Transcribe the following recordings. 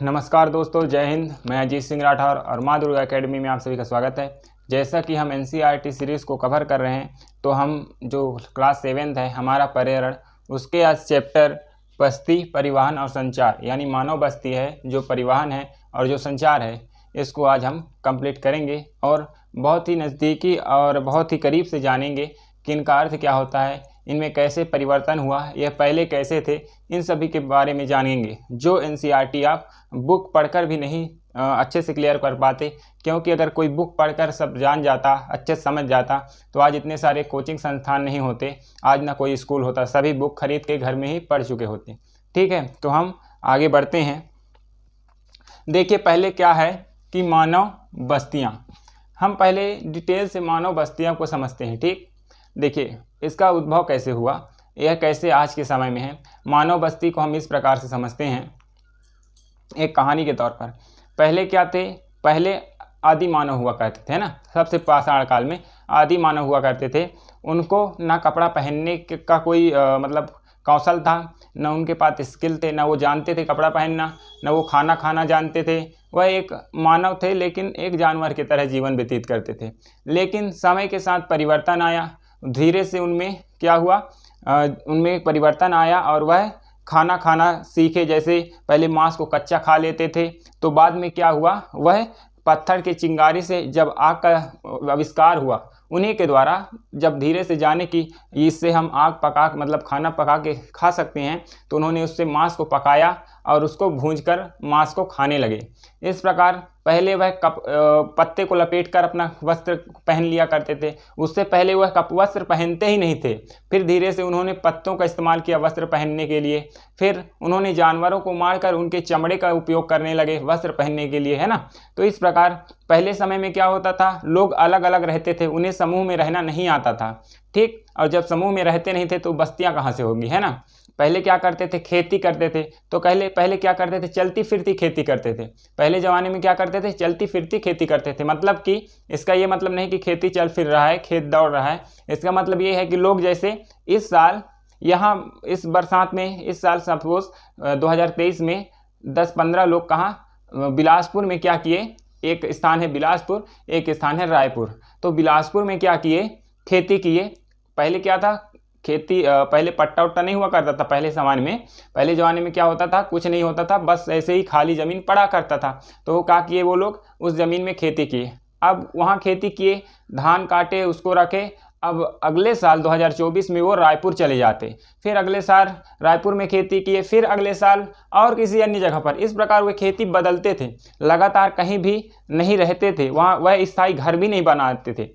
नमस्कार दोस्तों, जय हिंद। मैं अजीत सिंह राठौर और माँ दुर्गा एकेडमी में आप सभी का स्वागत है। जैसा कि हम एनसीईआरटी सीरीज़ को कवर कर रहे हैं, तो हम जो क्लास 7th है हमारा पर्यावरण, उसके आज चैप्टर बस्ती, परिवहन और संचार यानी मानव बस्ती है, जो परिवहन है और जो संचार है, इसको आज हम कंप्लीट करेंगे और बहुत ही नज़दीकी और बहुत ही करीब से जानेंगे कि इनका अर्थ क्या होता है, इनमें कैसे परिवर्तन हुआ, यह पहले कैसे थे, इन सभी के बारे में जानेंगे जो एनसीईआरटी आप बुक पढ़कर भी नहीं अच्छे से क्लियर कर पाते। क्योंकि अगर कोई बुक पढ़कर सब जान जाता, अच्छे से समझ जाता, तो आज इतने सारे कोचिंग संस्थान नहीं होते, आज ना कोई स्कूल होता, सभी बुक खरीद के घर में ही पढ़ चुके होते। ठीक है, तो हम आगे बढ़ते हैं। देखिए, पहले क्या है कि मानव बस्तियाँ। हम पहले डिटेल से मानव बस्तियों को समझते हैं। ठीक, देखिए इसका उद्भव कैसे हुआ, यह कैसे आज के समय में है। मानव बस्ती को हम इस प्रकार से समझते हैं, एक कहानी के तौर पर। पहले क्या थे, पहले आदि मानव हुआ करते थे, है ना। सबसे पाषाण काल में आदि मानव हुआ करते थे। उनको ना कपड़ा पहनने का कोई मतलब कौशल था, न उनके पास स्किल थे, ना वो जानते थे कपड़ा पहनना, न वो खाना खाना जानते थे। वह एक मानव थे, लेकिन एक जानवर की तरह जीवन व्यतीत करते थे। लेकिन समय के साथ परिवर्तन आया, धीरे से उनमें क्या हुआ, उनमें परिवर्तन आया और वह खाना खाना सीखे। जैसे पहले मांस को कच्चा खा लेते थे, तो बाद में क्या हुआ, वह पत्थर के चिंगारी से जब आग का आविष्कार हुआ, उन्हीं के द्वारा जब धीरे से जाने की इससे हम आग पका मतलब खाना पका के खा सकते हैं, तो उन्होंने उससे मांस को पकाया और उसको भूंजकर मांस को खाने लगे। इस प्रकार पहले वह पत्ते को लपेटकर अपना वस्त्र पहन लिया करते थे। उससे पहले वह वस्त्र पहनते ही नहीं थे। फिर धीरे से उन्होंने पत्तों का इस्तेमाल किया वस्त्र पहनने के लिए। फिर उन्होंने जानवरों को मारकर उनके चमड़े का उपयोग करने लगे वस्त्र पहनने के लिए, है ना। तो इस प्रकार पहले समय में क्या होता था, लोग अलग अलग रहते थे, उन्हें समूह में रहना नहीं आता था। ठीक, और जब समूह में रहते नहीं थे तो बस्तियां कहाँ से होगी, है ना। पहले क्या करते थे, खेती करते थे। तो पहले क्या करते थे, चलती फिरती खेती करते थे। पहले ज़माने में क्या करते थे, चलती फिरती खेती करते थे। मतलब कि इसका ये मतलब नहीं कि खेती चल फिर रहा है, खेत दौड़ रहा है। इसका मतलब ये है कि लोग जैसे इस साल यहाँ इस बरसात में, इस साल सपोज 2023 में 10-15 लोग कहाँ बिलासपुर में क्या किए, एक स्थान है बिलासपुर, एक स्थान है रायपुर। तो बिलासपुर में क्या किए, खेती किए। पहले क्या था, खेती पहले पट्टा उट्टा नहीं हुआ करता था। पहले ज़माने में क्या होता था, कुछ नहीं होता था, बस ऐसे ही खाली ज़मीन पड़ा करता था। तो वो क्या किए, वो लोग उस ज़मीन में खेती किए। अब वहाँ खेती किए, धान काटे, उसको रखे। अब अगले साल 2024 में वो रायपुर चले जाते। फिर अगले साल रायपुर में खेती किए, फिर अगले साल और किसी अन्य जगह पर। इस प्रकार वे खेती बदलते थे, लगातार कहीं भी नहीं रहते थे। वहाँ वह स्थायी घर भी नहीं बनाते थे।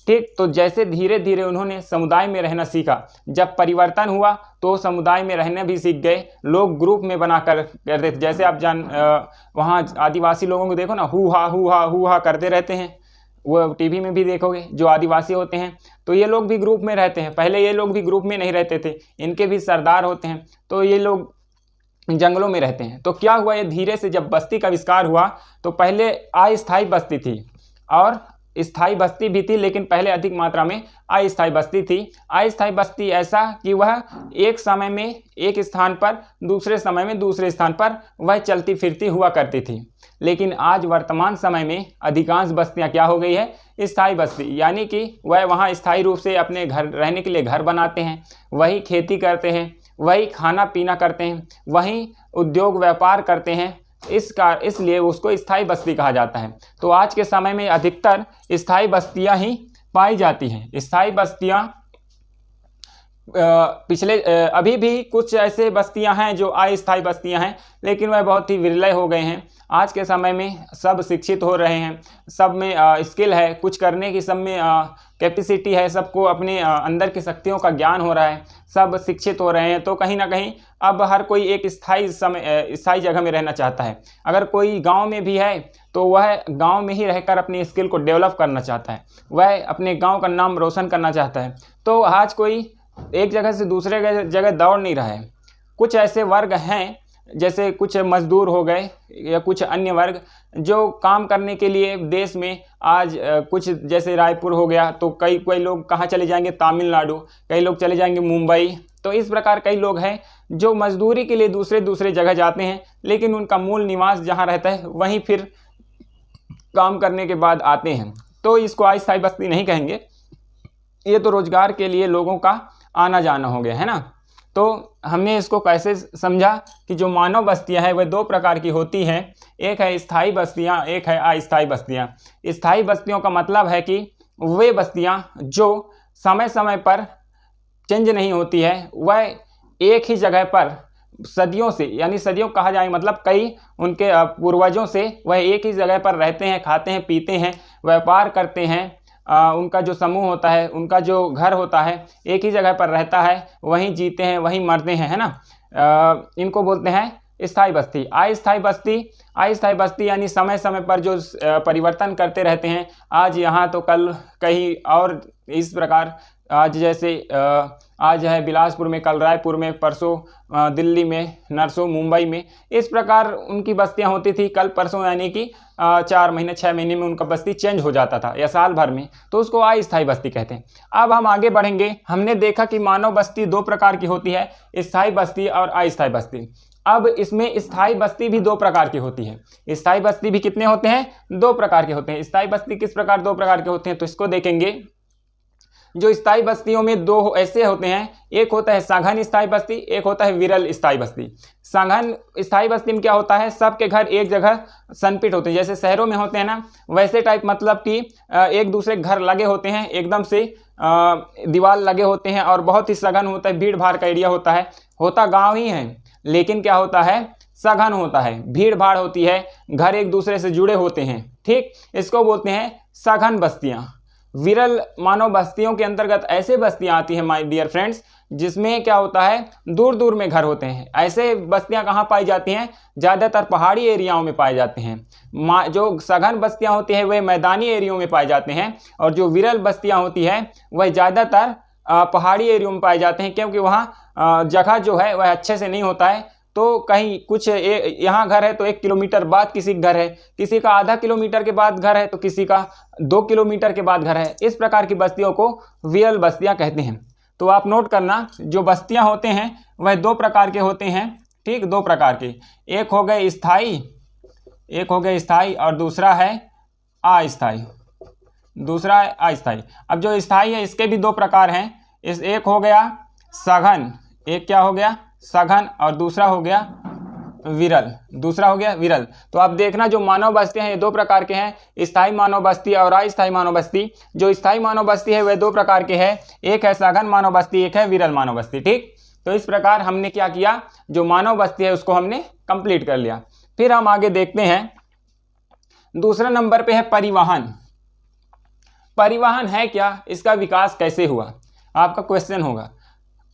ठीक, तो जैसे धीरे धीरे उन्होंने समुदाय में रहना सीखा, जब परिवर्तन हुआ तो समुदाय में रहना भी सीख गए। लोग ग्रुप में बना कर करते थे। जैसे आप वहाँ आदिवासी लोगों को देखो ना, हु हा करते रहते हैं। वो टीवी में भी देखोगे, जो आदिवासी होते हैं तो ये लोग भी ग्रुप में रहते हैं। पहले ये लोग भी ग्रुप में नहीं रहते थे, इनके भी सरदार होते हैं, तो ये लोग जंगलों में रहते हैं। तो क्या हुआ, ये धीरे से जब बस्ती का आविष्कार हुआ, तो पहले अस्थायी बस्ती थी और स्थायी बस्ती भी थी, लेकिन पहले अधिक मात्रा में अस्थायी बस्ती थी। अस्थायी बस्ती ऐसा कि वह एक समय में एक स्थान पर, दूसरे समय में दूसरे स्थान पर वह चलती फिरती हुआ करती थी। लेकिन आज वर्तमान समय में अधिकांश बस्तियां क्या हो गई है, स्थायी बस्ती, यानी कि वह वहाँ स्थायी रूप से अपने घर रहने के लिए घर बनाते हैं, वही खेती करते हैं, वही खाना पीना करते हैं, वही उद्योग व्यापार करते हैं। इसलिए उसको स्थायी बस्ती कहा जाता है। तो आज के समय में अधिकतर स्थायी बस्तियां ही पाई जाती हैं। स्थायी बस्तियां अभी भी कुछ ऐसे बस्तियां हैं जो अस्थायी बस्तियां हैं, लेकिन वह बहुत ही विरले हो गए हैं। आज के समय में सब शिक्षित हो रहे हैं, सब में स्किल है, कुछ करने की सब में कैपेसिटी है, सबको अपने अंदर की शक्तियों का ज्ञान हो रहा है, सब शिक्षित हो रहे हैं। तो कहीं ना कहीं अब हर कोई एक स्थायी जगह में रहना चाहता है। अगर कोई गांव में भी है तो वह गांव में ही रहकर अपनी स्किल को डेवलप करना चाहता है, वह अपने गांव का नाम रोशन करना चाहता है। तो आज कोई एक जगह से दूसरे जगह दौड़ नहीं रहा है। कुछ ऐसे वर्ग हैं, जैसे कुछ मजदूर हो गए, या कुछ अन्य वर्ग जो काम करने के लिए देश में आज कुछ जैसे रायपुर हो गया, तो कई लोग कहाँ चले जाएंगे, तमिलनाडु, कई लोग चले जाएंगे मुंबई। तो इस प्रकार कई लोग हैं जो मजदूरी के लिए दूसरे जगह जाते हैं, लेकिन उनका मूल निवास जहाँ रहता है वहीं फिर काम करने के बाद आते हैं। तो इसको अस्थायी बस्ती नहीं कहेंगे, ये तो रोजगार के लिए लोगों का आना जाना हो गया है ना। तो हमने इसको कैसे समझा कि जो मानव बस्तियां हैं वह दो प्रकार की होती हैं, एक है स्थायी बस्तियां, एक है अस्थायी बस्तियां। स्थायी बस्तियों का मतलब है कि वे बस्तियां जो समय समय पर चेंज नहीं होती है, वह एक ही जगह पर सदियों से, यानी सदियों कहा जाए मतलब कई उनके पूर्वजों से वह एक ही जगह पर रहते हैं, खाते हैं, पीते हैं, व्यापार करते हैं। उनका जो समूह होता है, उनका जो घर होता है, एक ही जगह पर रहता है, वहीं जीते हैं, वहीं मरते हैं, है ना। इनको बोलते हैं स्थायी बस्ती। अस्थायी बस्ती यानी समय समय पर जो परिवर्तन करते रहते हैं, आज यहाँ तो कल कहीं और, इस प्रकार आज जैसे आज है बिलासपुर में, कल रायपुर में, परसों दिल्ली में, नरसों मुंबई में, इस प्रकार उनकी बस्तियां होती थी। कल परसों यानी कि 4 महीने 6 महीने में उनका बस्ती चेंज हो जाता था, या साल भर में, तो उसको अस्थायी बस्ती कहते हैं। अब हम आगे बढ़ेंगे। हमने देखा कि मानव बस्ती दो प्रकार की होती है, स्थायी बस्ती और अस्थायी बस्ती। अब इसमें स्थायी बस्ती भी दो प्रकार की होती है। स्थायी बस्ती भी कितने होते हैं? 2 प्रकार के होते हैं। स्थायी बस्ती किस प्रकार 2 प्रकार के होते हैं, तो इसको देखेंगे। जो स्थायी बस्तियों में 2 ऐसे होते हैं, एक होता है सघन स्थायी बस्ती, एक होता है विरल स्थायी बस्ती। सघन स्थायी बस्ती में क्या होता है, सबके घर एक जगह संपिट होते हैं, जैसे शहरों में होते हैं ना, वैसे टाइप, मतलब कि एक दूसरे घर लगे होते हैं, एकदम से दीवार लगे होते हैं, और बहुत ही सघन होता है, भीड़ भाड़ का एरिया होता है। होता गाँव ही है, लेकिन क्या होता है, सघन होता है, भीड़ भाड़ होती है, घर एक दूसरे से जुड़े होते हैं। ठीक, इसको बोलते हैं सघन बस्तियां। विरल मानव बस्तियों के अंतर्गत ऐसे बस्तियां आती हैं माय डियर फ्रेंड्स, जिसमें क्या होता है, दूर दूर में घर होते हैं। ऐसे बस्तियां कहाँ पाई जाती हैं? ज़्यादातर पहाड़ी एरियाओं में पाए जाते हैं। जो सघन बस्तियां होती हैं वे मैदानी एरियाओं में पाए जाते हैं, और जो विरल बस्तियां होती हैं वह ज़्यादातर पहाड़ी एरियो में पाए जाते हैं, क्योंकि वहाँ जगह जो है वह अच्छे से नहीं होता है। तो कहीं कुछ यहाँ घर है तो 1 किलोमीटर बाद किसी का घर है, किसी का आधा किलोमीटर के बाद घर है, तो किसी का 2 किलोमीटर के बाद घर है। इस प्रकार की बस्तियों को विरल बस्तियाँ कहते हैं। तो आप नोट करना, जो बस्तियाँ होते हैं वह 2 प्रकार के होते हैं। ठीक, 2 प्रकार के, एक हो गए स्थायी और दूसरा है अस्थायी। अब जो स्थायी है इसके भी 2 प्रकार हैं। एक हो गया सघन, एक क्या हो गया, सघन, और दूसरा हो गया विरल। तो आप देखना, जो मानव बस्ती हैं ये 2 प्रकार के हैं, स्थायी मानव बस्ती और अस्थायी मानव बस्ती। जो स्थायी मानव बस्ती है वह 2 प्रकार के हैं, एक है सघन मानव बस्ती, एक है विरल मानव बस्ती। ठीक, तो इस प्रकार हमने क्या किया, जो मानव बस्ती है उसको हमने कंप्लीट कर लिया। फिर हम आगे देखते हैं, दूसरे नंबर पे है परिवहन। परिवहन है क्या, इसका विकास कैसे हुआ, आपका क्वेश्चन होगा।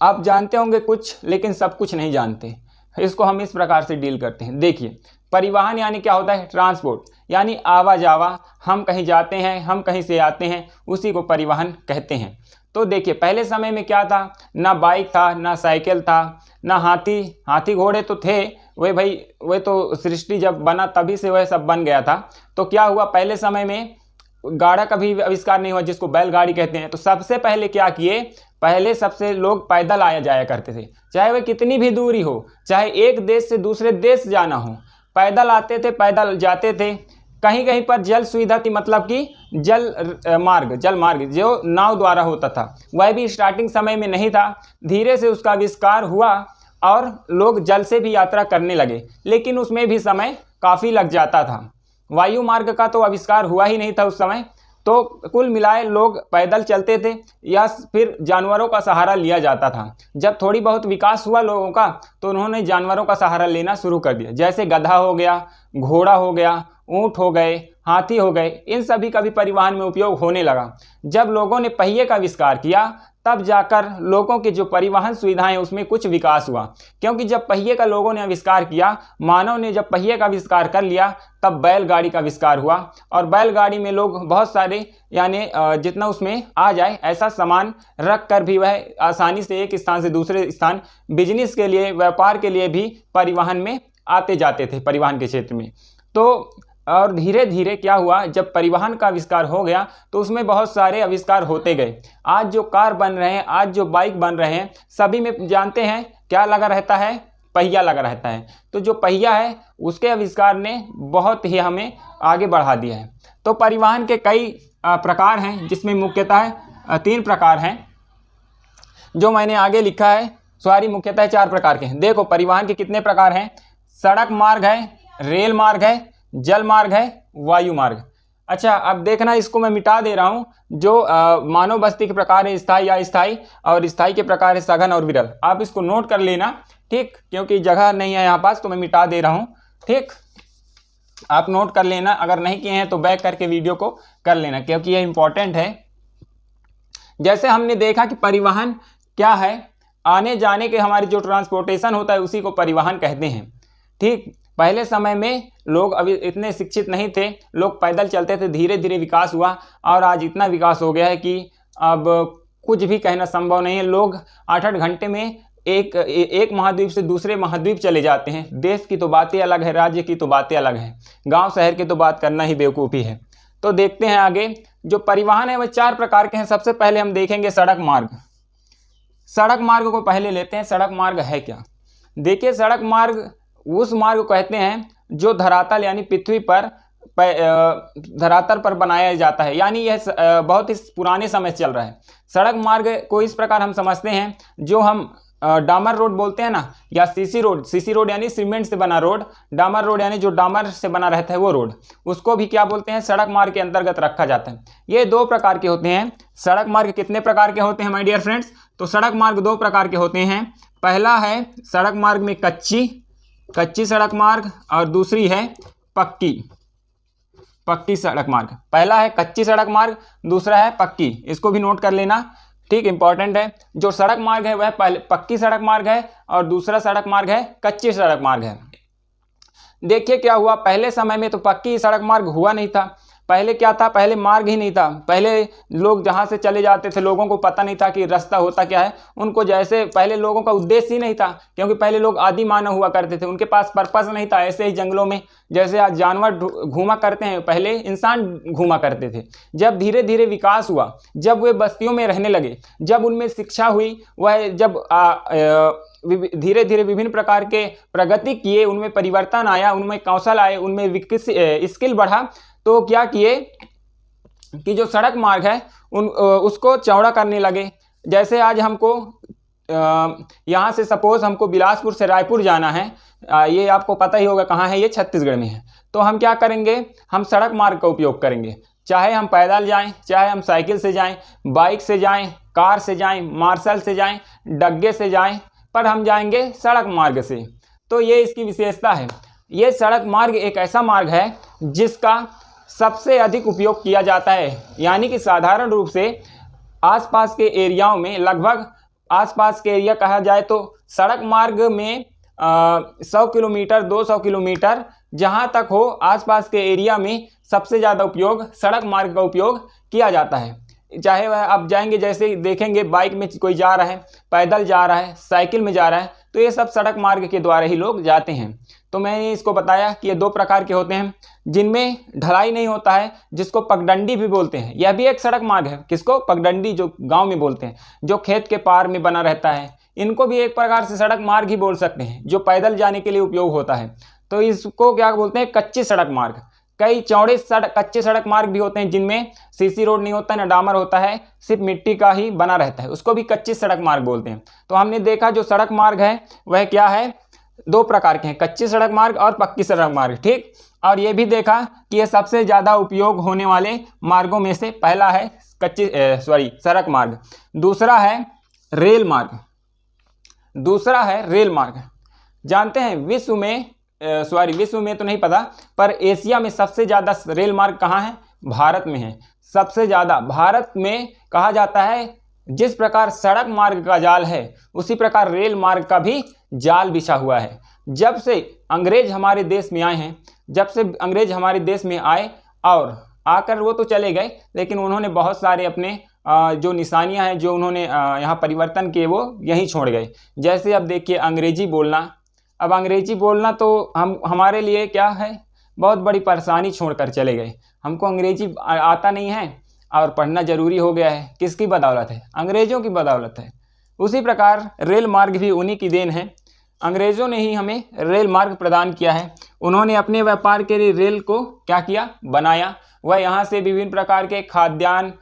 आप जानते होंगे कुछ, लेकिन सब कुछ नहीं जानते। इसको हम इस प्रकार से डील करते हैं। देखिए, परिवहन यानी क्या होता है, ट्रांसपोर्ट, यानी आवा जावा, हम कहीं जाते हैं, हम कहीं से आते हैं, उसी को परिवहन कहते हैं। तो देखिए, पहले समय में क्या था, ना बाइक था, ना साइकिल था, ना हाथी घोड़े तो थे, वे तो सृष्टि जब बना तभी से वह सब बन गया था। तो क्या हुआ, पहले समय में गाड़ा का भी आविष्कार नहीं हुआ, जिसको बैलगाड़ी कहते हैं। तो सबसे पहले क्या किए, पहले सबसे लोग पैदल आया जाया करते थे, चाहे वह कितनी भी दूरी हो, चाहे एक देश से दूसरे देश जाना हो, पैदल आते थे, पैदल जाते थे। कहीं कहीं पर जल सुविधा थी, मतलब कि जल मार्ग जो नाव द्वारा होता था, वह भी स्टार्टिंग समय में नहीं था। धीरे से उसका आविष्कार हुआ और लोग जल से भी यात्रा करने लगे, लेकिन उसमें भी समय काफ़ी लग जाता था। वायु मार्ग का तो आविष्कार हुआ ही नहीं था उस समय। तो कुल मिलाए लोग पैदल चलते थे, या फिर जानवरों का सहारा लिया जाता था। जब थोड़ी बहुत विकास हुआ लोगों का, तो उन्होंने जानवरों का सहारा लेना शुरू कर दिया, जैसे गधा हो गया, घोड़ा हो गया, ऊँट हो गए, हाथी हो गए, इन सभी का भी परिवहन में उपयोग होने लगा। जब लोगों ने पहिए का आविष्कार किया, तब जाकर लोगों की जो परिवहन सुविधाएं उसमें कुछ विकास हुआ। क्योंकि जब पहिए का लोगों ने आविष्कार किया, मानव ने जब पहिए का आविष्कार कर लिया, तब बैलगाड़ी का आविष्कार हुआ। और बैलगाड़ी में लोग बहुत सारे, यानी जितना उसमें आ जाए ऐसा सामान रख कर भी वह आसानी से एक स्थान से दूसरे स्थान बिजनेस के लिए, व्यापार के लिए भी परिवहन में आते जाते थे परिवहन के क्षेत्र में। तो और धीरे धीरे क्या हुआ, जब परिवहन का आविष्कार हो गया तो उसमें बहुत सारे आविष्कार होते गए। आज जो कार बन रहे हैं, आज जो बाइक बन रहे हैं, सभी में जानते हैं क्या लगा रहता है, पहिया लगा रहता है। तो जो पहिया है उसके आविष्कार ने बहुत ही हमें आगे बढ़ा दिया है। तो परिवहन के कई प्रकार हैं, जिसमें मुख्यतः 3 प्रकार हैं जो मैंने आगे लिखा है। सॉरी, मुख्यतः 4 प्रकार के हैं। देखो परिवहन के कितने प्रकार हैं, सड़क मार्ग है, रेल मार्ग है, जल मार्ग है, वायु मार्ग। अच्छा, अब देखना, इसको मैं मिटा दे रहा हूँ। जो मानव बस्ती के प्रकार है स्थायी या अस्थायी, और स्थायी के प्रकार है सघन और विरल। आप इसको नोट कर लेना, ठीक, क्योंकि जगह नहीं है यहाँ पास तो मैं मिटा दे रहा हूँ। ठीक, आप नोट कर लेना, अगर नहीं किए हैं तो बैक करके वीडियो को कर लेना, क्योंकि ये इंपॉर्टेंट है। जैसे हमने देखा कि परिवहन क्या है, आने जाने के हमारी जो ट्रांसपोर्टेशन होता है उसी को परिवहन कहते हैं। ठीक, पहले समय में लोग अभी इतने शिक्षित नहीं थे, लोग पैदल चलते थे। धीरे धीरे विकास हुआ और आज इतना विकास हो गया है कि अब कुछ भी कहना संभव नहीं है। लोग 8-8 घंटे में एक महाद्वीप से दूसरे महाद्वीप चले जाते हैं। देश की तो बातें अलग है, राज्य की तो बातें अलग है, गांव शहर की तो बात करना ही बेवकूफ़ी है। तो देखते हैं आगे। जो परिवहन है वह 4 प्रकार के हैं। सबसे पहले हम देखेंगे सड़क मार्ग। सड़क मार्ग को पहले लेते हैं। सड़क मार्ग है क्या? देखिए, सड़क मार्ग उस मार्ग को कहते हैं जो धरातल यानी पृथ्वी पर धरातल पर बनाया जाता है, यानी यह बहुत ही पुराने समय से चल रहा है। सड़क मार्ग को इस प्रकार हम समझते हैं, जो हम डामर रोड बोलते हैं ना, या सीसी रोड यानी सीमेंट से बना रोड, डामर रोड यानी जो डामर से बना रहता है वो रोड, उसको भी क्या बोलते हैं, सड़क मार्ग के अंतर्गत रखा जाता है। ये 2 प्रकार के होते हैं। सड़क मार्ग कितने प्रकार के होते हैं माय डियर फ्रेंड्स? तो सड़क मार्ग 2 प्रकार के होते हैं। पहला है सड़क मार्ग में कच्ची सड़क मार्ग, और दूसरी है पक्की सड़क मार्ग। पहला है कच्ची सड़क मार्ग, दूसरा है पक्की। इसको भी नोट कर लेना, ठीक, इंपॉर्टेंट है। जो सड़क मार्ग है वह पहले पक्की सड़क मार्ग है और दूसरा सड़क मार्ग है कच्ची सड़क मार्ग है। देखिए क्या हुआ, पहले समय में तो पक्की सड़क मार्ग हुआ नहीं था। पहले क्या था, पहले मार्ग ही नहीं था। पहले लोग जहाँ से चले जाते थे, लोगों को पता नहीं था कि रास्ता होता क्या है। उनको जैसे पहले लोगों का उद्देश्य ही नहीं था, क्योंकि पहले लोग आदि मानव हुआ करते थे, उनके पास पर्पस नहीं था। ऐसे ही जंगलों में जैसे आज जानवर घूमा करते हैं, पहले इंसान घूमा करते थे। जब धीरे धीरे विकास हुआ, जब वे बस्तियों में रहने लगे, जब उनमें शिक्षा हुई, वह जब धीरे धीरे विभिन्न प्रकार के प्रगति किए, उनमें परिवर्तन आया, उनमें कौशल आए, उनमें स्किल बढ़ा, तो क्या किए कि जो सड़क मार्ग है उसको चौड़ा करने लगे। जैसे आज हमको यहाँ से सपोज हमको बिलासपुर से रायपुर जाना है, ये आपको पता ही होगा कहाँ है, ये छत्तीसगढ़ में है। तो हम क्या करेंगे, हम सड़क मार्ग का उपयोग करेंगे। चाहे हम पैदल जाएं, चाहे हम साइकिल से जाएं, बाइक से जाएं, कार से जाएं, मार्शल से जाएं, डग्गे से जाएं, पर हम जाएंगे सड़क मार्ग से। तो ये इसकी विशेषता है। ये सड़क मार्ग एक ऐसा मार्ग है जिसका सबसे अधिक उपयोग किया जाता है, यानी कि साधारण रूप से आसपास के एरियाओं में, लगभग आसपास के एरिया कहा जाए तो सड़क मार्ग में 100 किलोमीटर 200 किलोमीटर जहां तक हो, आसपास के एरिया में सबसे ज़्यादा उपयोग सड़क मार्ग का उपयोग किया जाता है। चाहे वह आप जाएंगे, जैसे देखेंगे बाइक में कोई जा रहा है, पैदल जा रहा है, साइकिल में जा रहा है, तो ये सब सड़क मार्ग के द्वारा ही लोग जाते हैं। तो मैंने इसको बताया कि ये 2 प्रकार के होते हैं, जिनमें ढलाई नहीं होता है, जिसको पगडंडी भी बोलते हैं। यह भी एक सड़क मार्ग है। किसको? पगडंडी, जो गांव में बोलते हैं, जो खेत के पार में बना रहता है, इनको भी एक प्रकार से सड़क मार्ग ही बोल सकते हैं, जो पैदल जाने के लिए उपयोग होता है। तो इसको क्या बोलते हैं, कच्ची सड़क मार्ग। कई चौड़े कच्चे सड़क मार्ग भी होते हैं जिनमें सीसी रोड नहीं होता है, ना डामर होता है, सिर्फ मिट्टी का ही बना रहता है, उसको भी कच्ची सड़क मार्ग बोलते हैं। तो हमने देखा जो सड़क मार्ग है वह क्या है, 2 प्रकार के हैं, कच्ची सड़क मार्ग और पक्की सड़क मार्ग। ठीक, और ये भी देखा कि ये सबसे ज़्यादा उपयोग होने वाले मार्गों में से पहला है सड़क मार्ग। दूसरा है रेल मार्ग। जानते हैं विश्व में तो नहीं पता, पर एशिया में सबसे ज़्यादा रेल मार्ग कहाँ है? भारत में है। सबसे ज़्यादा भारत में कहा जाता है। जिस प्रकार सड़क मार्ग का जाल है, उसी प्रकार रेल मार्ग का भी जाल बिछा हुआ है। जब से अंग्रेज हमारे देश में आए, और आकर वो तो चले गए, लेकिन उन्होंने बहुत सारे अपने जो निशानियां हैं, जो उन्होंने यहाँ परिवर्तन किए, वो यहीं छोड़ गए। जैसे अब देखिए, अंग्रेजी बोलना, अब अंग्रेजी बोलना तो हमारे लिए क्या है, बहुत बड़ी परेशानी छोड़कर चले गए। हमको अंग्रेजी आता नहीं है और पढ़ना ज़रूरी हो गया है। किसकी बदौलत है? अंग्रेज़ों की बदौलत है। उसी प्रकार रेल मार्ग भी उन्हीं की देन है। अंग्रेज़ों ने ही हमें रेल मार्ग प्रदान किया है। उन्होंने अपने व्यापार के लिए रेल को क्या किया, बनाया। वह यहाँ से विभिन्न प्रकार के खाद्यान्न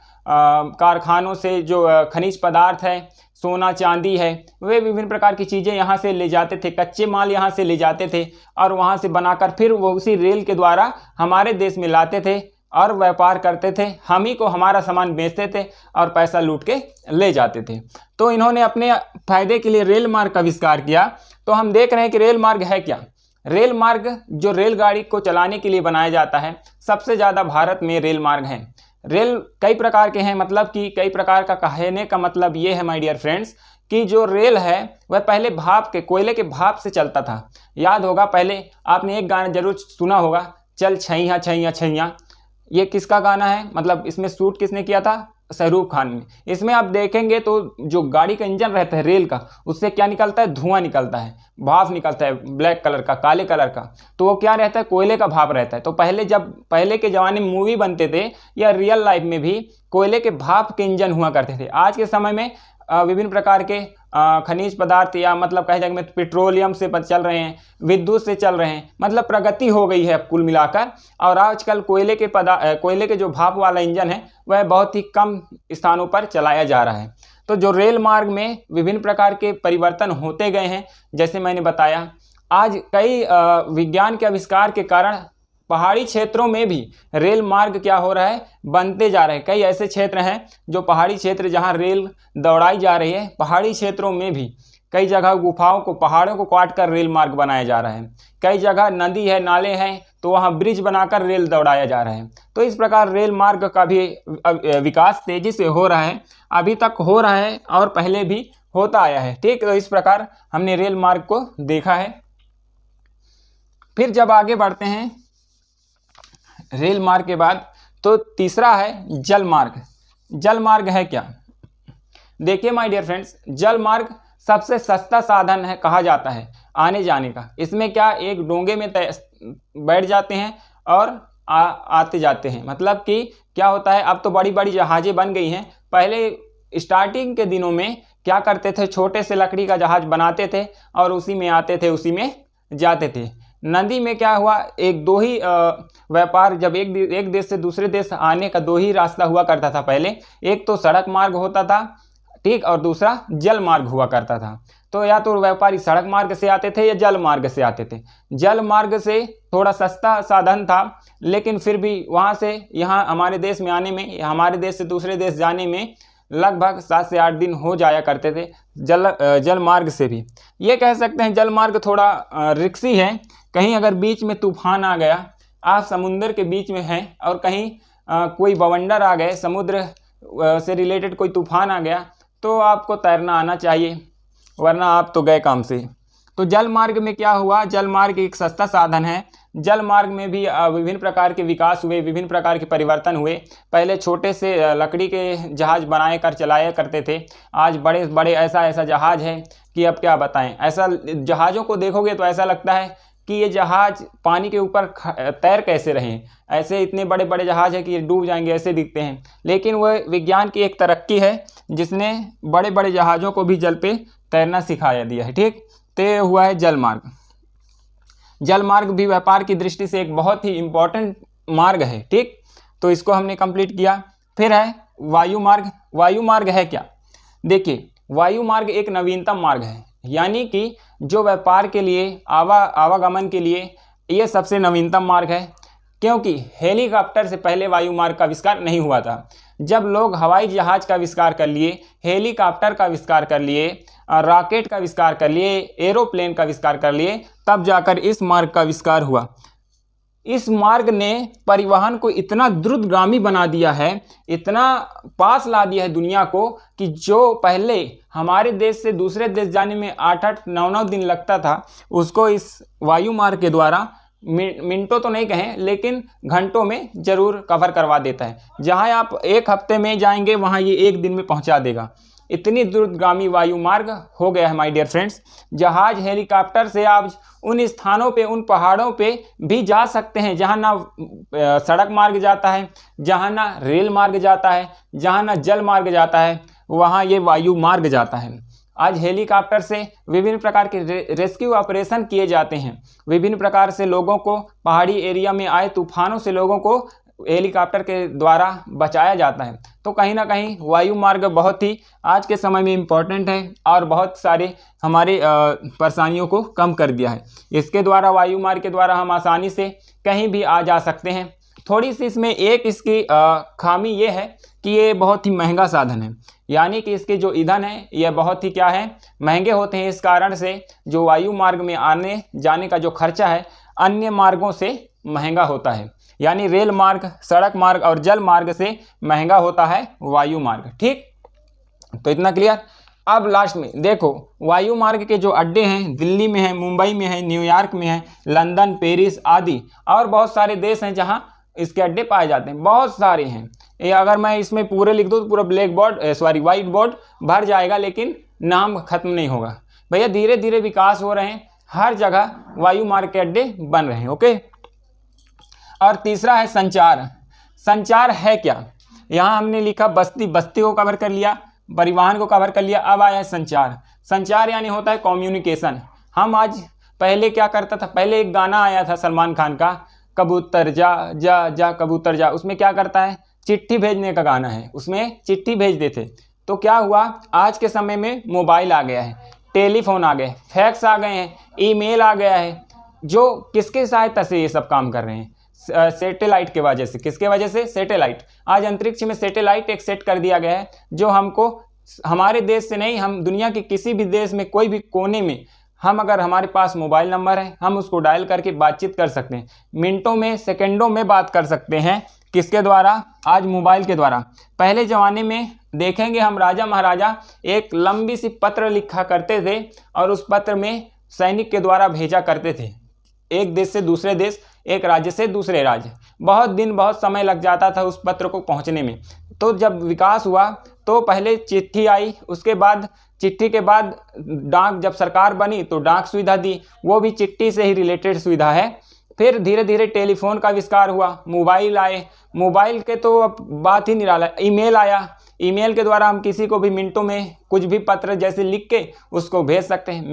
कारखानों से जो खनिज पदार्थ है, सोना चांदी है, वे विभिन्न प्रकार की चीज़ें यहाँ से ले जाते थे, कच्चे माल यहाँ से ले जाते थे और वहाँ से बनाकर फिर वो उसी रेल के द्वारा हमारे देश में लाते थे और व्यापार करते थे। हम ही को हमारा सामान बेचते थे और पैसा लूट के ले जाते थे। तो इन्होंने अपने फायदे के लिए रेल मार्ग का आविष्कार किया। तो हम देख रहे हैं कि रेल मार्ग है क्या। रेल मार्ग जो रेलगाड़ी को चलाने के लिए बनाया जाता है, सबसे ज़्यादा भारत में रेल मार्ग हैं। रेल कई प्रकार के हैं, मतलब कि कई प्रकार का कहने का मतलब ये है माय डियर फ्रेंड्स कि जो रेल है वह पहले भाप के, कोयले के भाप से चलता था। याद होगा, पहले आपने एक गाना जरूर सुना होगा, चल छैया छैया छैया। ये किसका गाना है, मतलब इसमें शूट किसने किया था? शाहरुख खान ने। इसमें आप देखेंगे तो जो गाड़ी का इंजन रहता है रेल का, उससे क्या निकलता है? धुआं निकलता है, भाप निकलता है ब्लैक कलर का, काले कलर का। तो वो क्या रहता है? कोयले का भाप रहता है। तो पहले के ज़माने में मूवी बनते थे या रियल लाइफ में भी कोयले के भाप के इंजन हुआ करते थे। आज के समय में विभिन्न प्रकार के खनिज पदार्थ या मतलब कहे जाए पेट्रोलियम से चल रहे हैं, विद्युत से चल रहे हैं, मतलब प्रगति हो गई है कुल मिलाकर। और आजकल कोयले के जो भाप वाला इंजन है वह बहुत ही कम स्थानों पर चलाया जा रहा है। तो जो रेल मार्ग में विभिन्न प्रकार के परिवर्तन होते गए हैं, जैसे मैंने बताया, आज कई विज्ञान के आविष्कार के कारण पहाड़ी क्षेत्रों में भी रेल मार्ग क्या हो रहा है? बनते जा रहे हैं। कई ऐसे क्षेत्र हैं जो पहाड़ी क्षेत्र जहां रेल दौड़ाई जा रही है, पहाड़ी क्षेत्रों में भी कई जगह गुफाओं को, पहाड़ों को काट कर रेल मार्ग बनाया जा रहा है। कई जगह नदी है, नाले हैं, तो वहाँ ब्रिज बनाकर रेल दौड़ाया जा रहा है। तो इस प्रकार रेल मार्ग का भी विकास तेजी से हो रहा है, अभी तक हो रहा है और पहले भी होता आया है। ठीक, तो इस प्रकार हमने रेल मार्ग को देखा है। फिर जब आगे बढ़ते हैं रेल मार्ग के बाद, तो तीसरा है जल मार्ग। जल मार्ग है क्या? देखिए माय डियर फ्रेंड्स, जल मार्ग सबसे सस्ता साधन है कहा जाता है आने जाने का। इसमें क्या, एक डोंगे में बैठ जाते हैं और आते जाते हैं। मतलब कि क्या होता है, अब तो बड़ी बड़ी जहाज़ें बन गई हैं। पहले स्टार्टिंग के दिनों में क्या करते थे, छोटे से लकड़ी का जहाज़ बनाते थे और उसी में आते थे, उसी में जाते थे। नदी में क्या हुआ, एक दो ही व्यापार, जब एक देश से दूसरे देश आने का दो ही रास्ता हुआ करता था पहले। एक तो सड़क मार्ग होता था, ठीक, और दूसरा जल मार्ग हुआ करता था। तो या तो व्यापारी सड़क मार्ग से आते थे या जल मार्ग से आते थे। जल मार्ग से थोड़ा सस्ता साधन था, लेकिन फिर भी वहाँ से यहाँ हमारे देश में आने में, हमारे देश से दूसरे देश जाने में लगभग 7 से 8 दिन हो जाया करते थे जल मार्ग से भी। ये कह सकते हैं जल मार्ग थोड़ा रिस्की है। कहीं अगर बीच में तूफान आ गया, आप समुद्र के बीच में हैं और कहीं कोई बवंडर आ गए, समुद्र से रिलेटेड कोई तूफान आ गया, तो आपको तैरना आना चाहिए, वरना आप तो गए काम से। तो जल मार्ग में क्या हुआ, जल मार्ग एक सस्ता साधन है। जल मार्ग में भी विभिन्न प्रकार के विकास हुए, विभिन्न प्रकार के परिवर्तन हुए। पहले छोटे से लकड़ी के जहाज़ बनाए कर चलाया करते थे, आज बड़े बड़े ऐसा जहाज़ है कि अब क्या बताएं। ऐसा जहाज़ों को देखोगे तो ऐसा लगता है कि ये जहाज़ पानी के ऊपर तैर कैसे रहें। ऐसे इतने बड़े बड़े जहाज़ है कि ये डूब जाएंगे, ऐसे दिखते हैं। लेकिन वह विज्ञान की एक तरक्की है जिसने बड़े बड़े जहाज़ों को भी जल पे तैरना सिखाया दिया है। ठीक, तो ये हुआ है जल मार्ग। जल मार्ग भी व्यापार की दृष्टि से एक बहुत ही इम्पोर्टेंट मार्ग है। ठीक, तो इसको हमने कंप्लीट किया। फिर है वायु मार्ग। वायु मार्ग है क्या? देखिए, वायु मार्ग एक नवीनतम मार्ग है, यानी कि जो व्यापार के लिए, आवागमन के लिए ये सबसे नवीनतम मार्ग है। क्योंकि हेलीकॉप्टर से पहले वायु मार्ग का आविष्कार नहीं हुआ था। जब लोग हवाई जहाज़ का आविष्कार कर लिए, हेलीकॉप्टर का आविष्कार कर लिए, रॉकेट का आविष्कार कर लिए, एरोप्लेन का आविष्कार कर लिए, तब जाकर इस मार्ग का आविष्कार हुआ। इस मार्ग ने परिवहन को इतना द्रुतगामी बना दिया है, इतना पास ला दिया है दुनिया को, कि जो पहले हमारे देश से दूसरे देश जाने में 8-8, 9-9 दिन लगता था, उसको इस वायु मार्ग के द्वारा मिनटों तो नहीं कहें, लेकिन घंटों में ज़रूर कवर करवा देता है। जहां आप 1 हफ्ते में जाएंगे, वहां ये 1 दिन में पहुंचा देगा। इतनी द्रुतगामी वायु मार्ग हो गया है माय डियर फ्रेंड्स। जहाज हेलीकॉप्टर से आज उन स्थानों पे, उन पहाड़ों पे भी जा सकते हैं जहाँ ना सड़क मार्ग जाता है, जहाँ ना रेल मार्ग जाता है, जहाँ ना जल मार्ग जाता है, वहाँ ये वायु मार्ग जाता है। आज हेलीकॉप्टर से विभिन्न प्रकार के रेस्क्यू ऑपरेशन किए जाते हैं। विभिन्न प्रकार से लोगों को, पहाड़ी एरिया में आए तूफानों से लोगों को हेलीकॉप्टर के द्वारा बचाया जाता है। तो कहीं ना कहीं वायु मार्ग बहुत ही आज के समय में इम्पोर्टेंट है और बहुत सारे हमारे परेशानियों को कम कर दिया है। इसके द्वारा, वायु मार्ग के द्वारा हम आसानी से कहीं भी आ जा सकते हैं। थोड़ी सी इसमें एक इसकी खामी ये है कि ये बहुत ही महंगा साधन है, यानी कि इसके जो ईंधन है यह बहुत ही क्या है, महंगे होते हैं। इस कारण से जो वायु मार्ग में आने जाने का जो खर्चा है अन्य मार्गों से महंगा होता है, यानी रेल मार्ग, सड़क मार्ग और जल मार्ग से महंगा होता है वायु मार्ग। ठीक, तो इतना क्लियर। अब लास्ट में देखो, वायु मार्ग के जो अड्डे हैं दिल्ली में है, मुंबई में है, न्यूयॉर्क में है, लंदन, पेरिस आदि और बहुत सारे देश हैं जहां इसके अड्डे पाए जाते हैं। बहुत सारे हैं, ये अगर मैं इसमें पूरे लिख दूँ तो पूरा व्हाइट बोर्ड भर जाएगा, लेकिन नाम खत्म नहीं होगा। भैया धीरे धीरे विकास हो रहे हैं, हर जगह वायु मार्ग के अड्डे बन रहे हैं। ओके, और तीसरा है संचार। संचार है क्या? यहाँ हमने लिखा बस्ती, बस्ती को कवर कर लिया, परिवहन को कवर कर लिया। अब आया है संचार। संचार यानी होता है कम्युनिकेशन। हम आज, पहले क्या करता था, पहले एक गाना आया था सलमान खान का, कबूतर जा जा जा कबूतर जा। उसमें क्या करता है, चिट्ठी भेजने का गाना है, उसमें चिट्ठी भेज देते। तो क्या हुआ, आज के समय में मोबाइल आ गया है, टेलीफोन आ गए, फैक्स आ गए हैं, ईमेल आ गया है, जो किसके सहायता से ये सब काम कर रहे हैं, सैटेलाइट के वजह से। किसके वजह से? सैटेलाइट। आज अंतरिक्ष में सैटेलाइट एक सेट कर दिया गया है, जो हमको हमारे देश से नहीं, हम दुनिया के किसी भी देश में, कोई भी कोने में, हम अगर हमारे पास मोबाइल नंबर है, हम उसको डायल करके बातचीत कर सकते हैं। मिनटों में, सेकंडों में बात कर सकते हैं। किसके द्वारा? आज मोबाइल के द्वारा। पहले ज़माने में देखेंगे हम, राजा महाराजा एक लंबी सी पत्र लिखा करते थे और उस पत्र में सैनिक के द्वारा भेजा करते थे, एक देश से दूसरे देश, एक राज्य से दूसरे राज्य। बहुत दिन, बहुत समय लग जाता था उस पत्र को पहुंचने में। तो जब विकास हुआ तो पहले चिट्ठी आई, उसके बाद चिट्ठी के बाद डाक, जब सरकार बनी तो डाक सुविधा दी, वो भी चिट्ठी से ही रिलेटेड सुविधा है। फिर धीरे धीरे टेलीफोन का आविष्कार हुआ, मोबाइल आए, मोबाइल के तो अब बात ही निराला। ईमेल आया, ईमेल के द्वारा हम किसी को भी मिनटों में कुछ भी पत्र जैसे लिख के उसको भेज सकते हैं।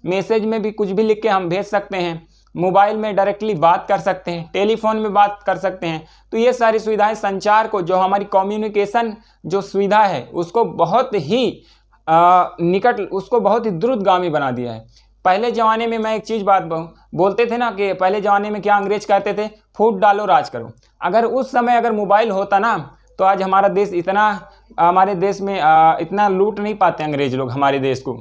मैसेज में भी कुछ भी लिख के हम भेज सकते हैं। मोबाइल में डायरेक्टली बात कर सकते हैं, टेलीफोन में बात कर सकते हैं। तो ये सारी सुविधाएं संचार को, जो हमारी कम्युनिकेशन जो सुविधा है, उसको बहुत ही निकट, उसको बहुत ही द्रुतगामी बना दिया है। पहले ज़माने में, मैं एक चीज़ बात बोलते थे ना कि पहले ज़माने में क्या अंग्रेज कहते थे, फूट डालो राज करो। अगर उस समय अगर मोबाइल होता ना, तो आज हमारा देश इतना, हमारे देश में इतना लूट नहीं पाते अंग्रेज लोग हमारे देश को।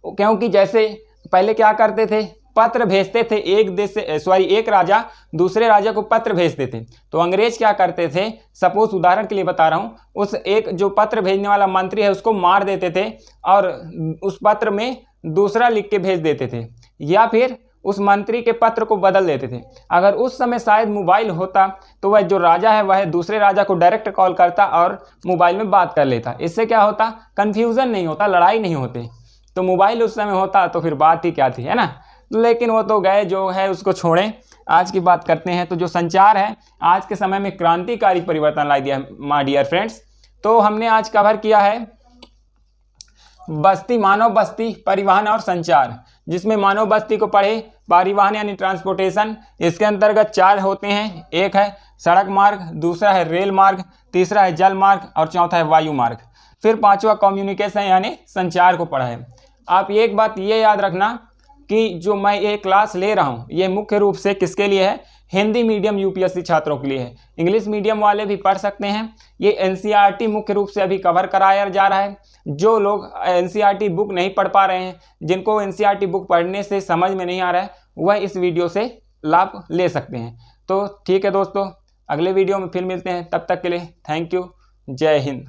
क्योंकि जैसे पहले क्या करते थे, पत्र भेजते थे, एक देश से, एक राजा दूसरे राजा को पत्र भेजते थे। तो अंग्रेज क्या करते थे, सपोज उदाहरण के लिए बता रहा हूँ, उस एक जो पत्र भेजने वाला मंत्री है उसको मार देते थे और उस पत्र में दूसरा लिख के भेज देते थे, या फिर उस मंत्री के पत्र को बदल देते थे। अगर उस समय शायद मोबाइल होता तो वह जो राजा है वह दूसरे राजा को डायरेक्ट कॉल करता और मोबाइल में बात कर लेता। इससे क्या होता, कन्फ्यूज़न नहीं होता, लड़ाई नहीं होती। तो मोबाइल उस समय होता तो फिर बात ही क्या थी, है ना। लेकिन वो तो गए, जो है उसको छोड़ें। आज की बात करते हैं। तो जो संचार है आज के समय में क्रांतिकारी परिवर्तन ला दिया है माय डियर फ्रेंड्स। तो हमने आज कवर किया है बस्ती, मानव बस्ती, परिवहन और संचार, जिसमें मानव बस्ती को पढ़े, परिवहन यानी ट्रांसपोर्टेशन। इसके अंतर्गत 4 होते हैं, एक है सड़क मार्ग, दूसरा है रेल मार्ग, तीसरा है जल मार्ग और चौथा है वायु मार्ग। फिर 5वां कम्युनिकेशन यानी संचार को पढ़ा है। आप एक बात ये याद रखना कि जो मैं ये क्लास ले रहा हूँ ये मुख्य रूप से किसके लिए है, हिंदी मीडियम यूपीएससी छात्रों के लिए है। इंग्लिश मीडियम वाले भी पढ़ सकते हैं। ये एनसीईआरटी मुख्य रूप से अभी कवर कराया जा रहा है। जो लोग एनसीईआरटी बुक नहीं पढ़ पा रहे हैं, जिनको एनसीईआरटी बुक पढ़ने से समझ में नहीं आ रहा है, वह इस वीडियो से लाभ ले सकते हैं। तो ठीक है दोस्तों, अगले वीडियो में फिर मिलते हैं। तब तक के लिए थैंक यू, जय हिंद।